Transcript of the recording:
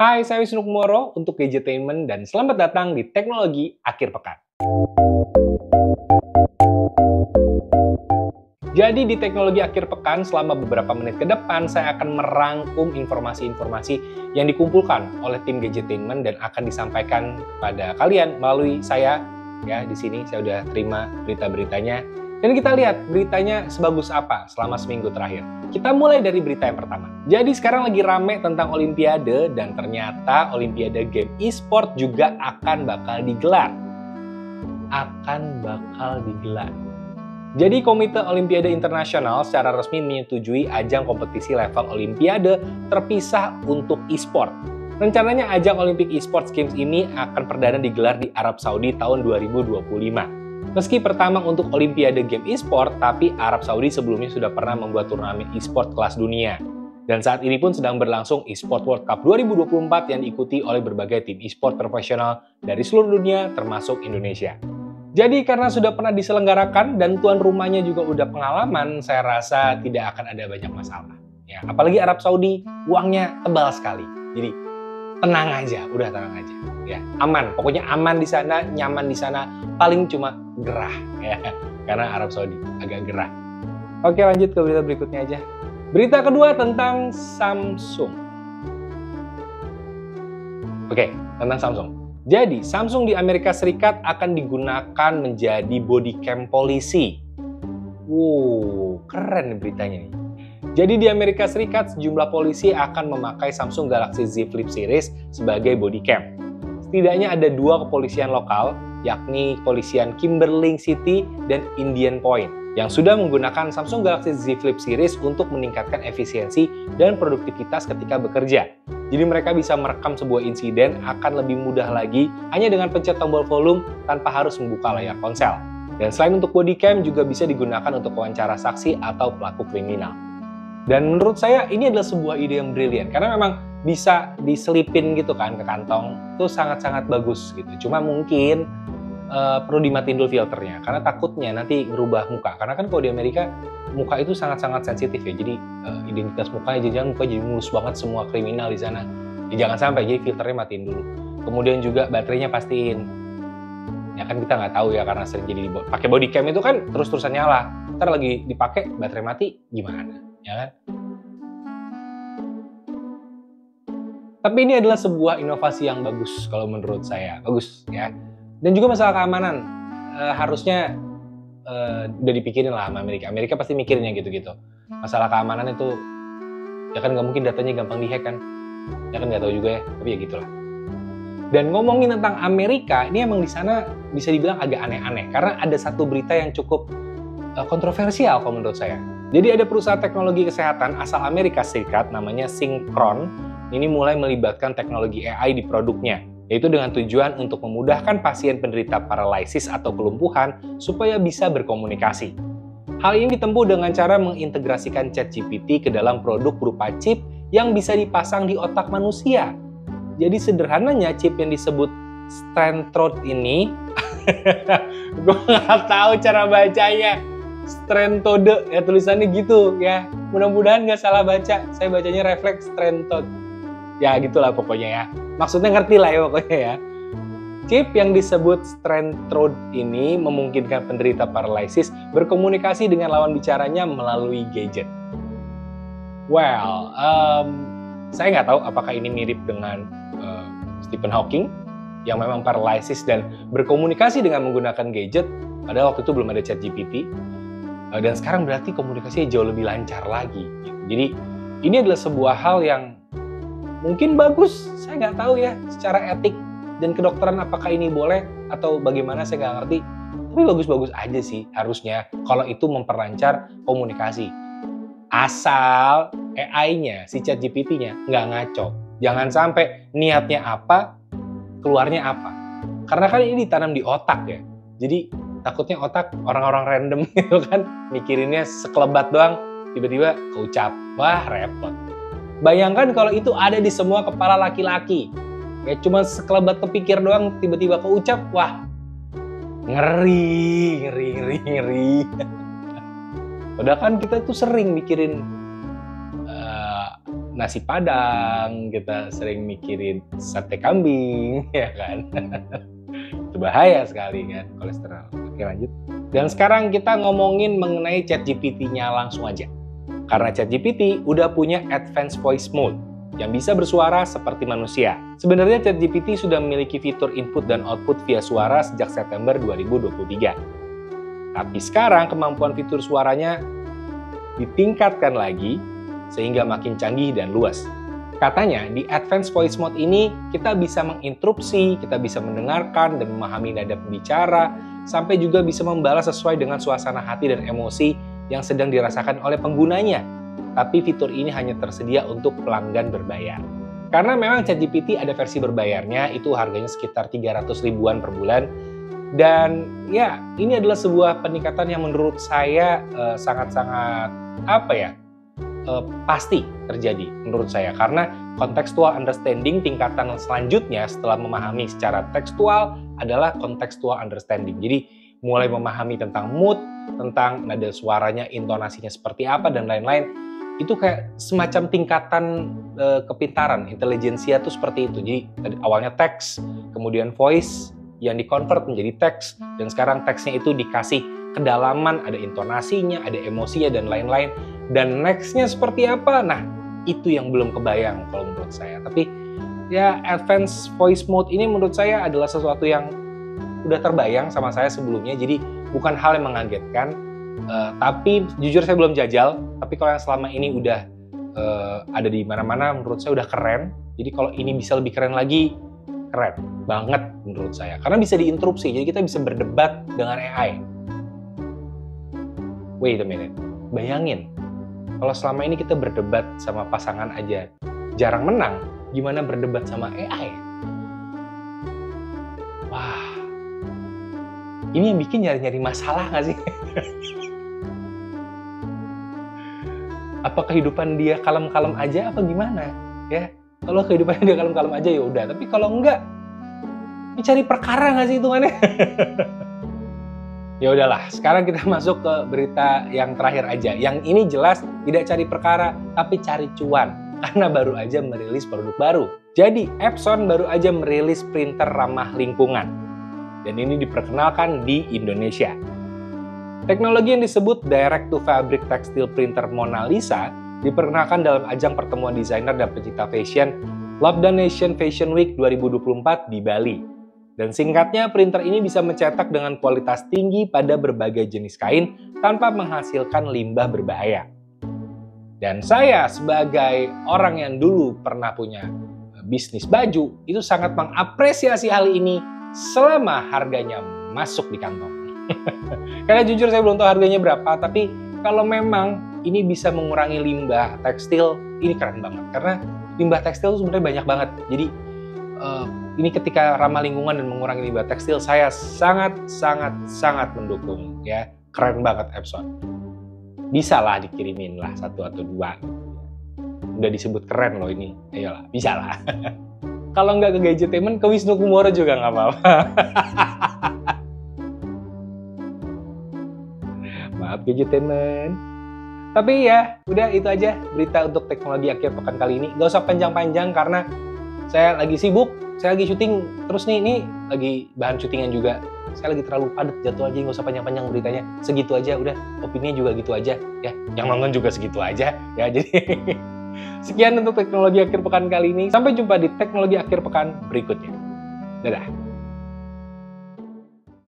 Hai, saya Wisnu Kumoro untuk Gadgetainment dan selamat datang di Teknologi Akhir Pekan. Jadi di Teknologi Akhir Pekan selama beberapa menit ke depan saya akan merangkum informasi-informasi yang dikumpulkan oleh tim Gadgetainment dan akan disampaikan kepada kalian melalui saya. Ya, di sini saya udah terima berita-beritanya. Dan kita lihat beritanya sebagus apa selama seminggu terakhir. Kita mulai dari berita yang pertama. Jadi sekarang lagi rame tentang Olimpiade dan ternyata Olimpiade Game e-sport juga bakal digelar. Jadi Komite Olimpiade Internasional secara resmi menyetujui ajang kompetisi level Olimpiade terpisah untuk e-sport. Rencananya ajang Olympic e-sports Games ini akan perdana digelar di Arab Saudi tahun 2025. Meski pertama untuk Olimpiade Game e-sport, tapi Arab Saudi sebelumnya sudah pernah membuat turnamen e-sport kelas dunia. Dan saat ini pun sedang berlangsung e-sport World Cup 2024 yang diikuti oleh berbagai tim e-sport profesional dari seluruh dunia termasuk Indonesia. Jadi karena sudah pernah diselenggarakan dan tuan rumahnya juga udah pengalaman, saya rasa tidak akan ada banyak masalah. Ya, apalagi Arab Saudi, uangnya tebal sekali. Jadi tenang aja, udah tenang aja. Ya, aman, pokoknya aman di sana, nyaman di sana, paling cuma gerah ya, karena Arab Saudi agak gerah. Oke, lanjut ke berita berikutnya aja. Berita kedua tentang Samsung. Oke, tentang Samsung. Jadi, Samsung di Amerika Serikat akan digunakan menjadi bodycam polisi. Keren nih beritanya nih. Jadi di Amerika Serikat, sejumlah polisi akan memakai Samsung Galaxy Z Flip Series sebagai bodycam. Setidaknya ada dua kepolisian lokal, yakni kepolisian Kimberley City dan Indian Point, yang sudah menggunakan Samsung Galaxy Z Flip Series untuk meningkatkan efisiensi dan produktivitas ketika bekerja. Jadi mereka bisa merekam sebuah insiden akan lebih mudah lagi hanya dengan pencet tombol volume tanpa harus membuka layar ponsel. Dan selain untuk bodycam juga bisa digunakan untuk wawancara saksi atau pelaku kriminal. Dan menurut saya ini adalah sebuah ide yang brilian karena memang bisa diselipin gitu kan ke kantong, itu sangat-sangat bagus gitu. Cuma mungkin perlu dimatiin dulu filternya karena takutnya nanti berubah muka. Karena kan kalau di Amerika muka itu sangat-sangat sensitif ya. Jadi identitas mukanya jangan muka jadi mulus banget semua kriminal di sana. Ya, jangan sampai, jadi filternya matiin dulu. Kemudian juga baterainya pastiin. Ya kan kita nggak tahu ya karena sering jadi pakai bodycam itu kan terus-terusan nyala. Ntar lagi dipakai baterai mati gimana? Ya kan? Tapi ini adalah sebuah inovasi yang bagus kalau menurut saya. Bagus ya. Dan juga masalah keamanan. Harusnya udah dipikirin lah sama Amerika. Amerika pasti mikirin yang gitu-gitu. Masalah keamanan itu ya kan nggak mungkin datanya gampang dihack kan. Ya kan nggak tahu juga ya. Tapi ya gitulah. Dan ngomongin tentang Amerika, ini emang di sana bisa dibilang agak aneh-aneh. Karena ada satu berita yang cukup kontroversial kalau menurut saya. Jadi ada perusahaan teknologi kesehatan asal Amerika Serikat namanya Synchron. Ini mulai melibatkan teknologi AI di produknya, yaitu dengan tujuan untuk memudahkan pasien penderita paralisis atau kelumpuhan supaya bisa berkomunikasi. Hal ini ditempuh dengan cara mengintegrasikan ChatGPT ke dalam produk berupa chip yang bisa dipasang di otak manusia. Jadi sederhananya chip yang disebut Stentrode ini, gue nggak tahu cara bacanya. Stentrode ya tulisannya gitu ya. Mudah-mudahan nggak salah baca. Saya bacanya refleks Stentrode. Ya gitulah pokoknya ya. Maksudnya ngerti lah ya pokoknya ya. Chip yang disebut Stentrode ini memungkinkan penderita paralisis berkomunikasi dengan lawan bicaranya melalui gadget. Well, saya nggak tahu apakah ini mirip dengan Stephen Hawking yang memang paralisis dan berkomunikasi dengan menggunakan gadget. Padahal waktu itu belum ada ChatGPT. Dan sekarang berarti komunikasinya jauh lebih lancar lagi. Gitu. Jadi ini adalah sebuah hal yang mungkin bagus, saya nggak tahu ya secara etik dan kedokteran apakah ini boleh atau bagaimana saya nggak ngerti. Tapi bagus-bagus aja sih harusnya kalau itu memperlancar komunikasi. Asal AI-nya, si ChatGPT-nya nggak ngaco. Jangan sampai niatnya apa, keluarnya apa. Karena kan ini ditanam di otak ya. Jadi takutnya otak orang-orang random gitu kan mikirinnya sekelebat doang, tiba-tiba keucap. Wah repot. Bayangkan kalau itu ada di semua kepala laki-laki. Ya cuma sekelebat kepikir doang tiba-tiba keucap, wah. Ngeri. Padahal kan kita tuh sering mikirin nasi padang, kita sering mikirin sate kambing, ya kan? Itu bahaya sekali kan, kolesterol. Oke, lanjut. Dan sekarang kita ngomongin mengenai ChatGPT-nya langsung aja. Karena ChatGPT udah punya Advanced Voice Mode yang bisa bersuara seperti manusia. Sebenarnya ChatGPT sudah memiliki fitur input dan output via suara sejak September 2023. Tapi sekarang kemampuan fitur suaranya ditingkatkan lagi sehingga makin canggih dan luas. Katanya di Advanced Voice Mode ini kita bisa menginterupsi, kita bisa mendengarkan dan memahami nada pembicara, sampai juga bisa membalas sesuai dengan suasana hati dan emosi yang sedang dirasakan oleh penggunanya. Tapi fitur ini hanya tersedia untuk pelanggan berbayar. Karena memang ChatGPT ada versi berbayarnya, itu harganya sekitar 300 ribuan per bulan. Dan ya, ini adalah sebuah peningkatan yang menurut saya sangat-sangat pasti terjadi menurut saya. Karena contextual understanding tingkatan selanjutnya setelah memahami secara tekstual adalah contextual understanding. Jadi mulai memahami tentang mood, tentang nada suaranya, intonasinya seperti apa, dan lain-lain. Itu kayak semacam tingkatan kepintaran, intelijensia tuh seperti itu. Jadi awalnya teks, kemudian voice yang di-convert menjadi teks, dan sekarang teksnya itu dikasih kedalaman, ada intonasinya, ada emosinya, dan lain-lain. Dan next-nya seperti apa? Nah, itu yang belum kebayang kalau menurut saya. Tapi ya, Advanced Voice Mode ini menurut saya adalah sesuatu yang udah terbayang sama saya sebelumnya, jadi bukan hal yang mengagetkan. Tapi jujur saya belum jajal, tapi kalau yang selama ini udah ada di mana-mana, menurut saya udah keren. Jadi kalau ini bisa lebih keren lagi, keren banget menurut saya. Karena bisa diinterupsi, jadi kita bisa berdebat dengan AI. Wait a minute, bayangin, kalau selama ini kita berdebat sama pasangan aja jarang menang, gimana berdebat sama AI? Wah, ini yang bikin nyari-nyari masalah nggak sih? Apa kehidupan dia kalem-kalem aja apa gimana? Ya, kalau kehidupannya dia kalem-kalem aja ya udah. Tapi kalau enggak, ini cari perkara nggak sih hitungannya? Ya udahlah, sekarang kita masuk ke berita yang terakhir aja. Yang ini jelas tidak cari perkara, tapi cari cuan. Karena baru aja merilis produk baru. Jadi, Epson baru aja merilis printer ramah lingkungan. Dan ini diperkenalkan di Indonesia. Teknologi yang disebut Direct to Fabric Textile Printer Mona Lisa diperkenalkan dalam ajang pertemuan desainer dan pecinta fashion Love Nation Fashion Week 2024 di Bali. Dan singkatnya, printer ini bisa mencetak dengan kualitas tinggi pada berbagai jenis kain tanpa menghasilkan limbah berbahaya. Dan saya sebagai orang yang dulu pernah punya bisnis baju, itu sangat mengapresiasi hal ini selama harganya masuk di kantong. Karena jujur saya belum tahu harganya berapa, tapi kalau memang ini bisa mengurangi limbah tekstil, ini keren banget. Karena limbah tekstil itu sebenarnya banyak banget. Jadi ini ketika ramah lingkungan dan mengurangi limbah tekstil, saya sangat mendukung ya. Keren banget Epson. Bisa lah dikirimin lah 1 atau 2. Udah disebut keren loh ini. Ayolah, bisa lah. Kalau nggak ke Gadgetainment, ke Wisnu Kumoro juga nggak apa-apa. Maaf Gadgetainment. Tapi ya, udah itu aja berita untuk teknologi akhir pekan kali ini. Gak usah panjang-panjang karena saya lagi sibuk, saya lagi syuting terus nih, ini lagi bahan syutingan juga. Saya lagi terlalu padat jadwal aja, nggak usah panjang-panjang beritanya. Segitu aja, udah opininya juga gitu aja ya. Yang nonton juga segitu aja ya. Jadi sekian untuk teknologi akhir pekan kali ini. Sampai jumpa di teknologi akhir pekan berikutnya. Dadah.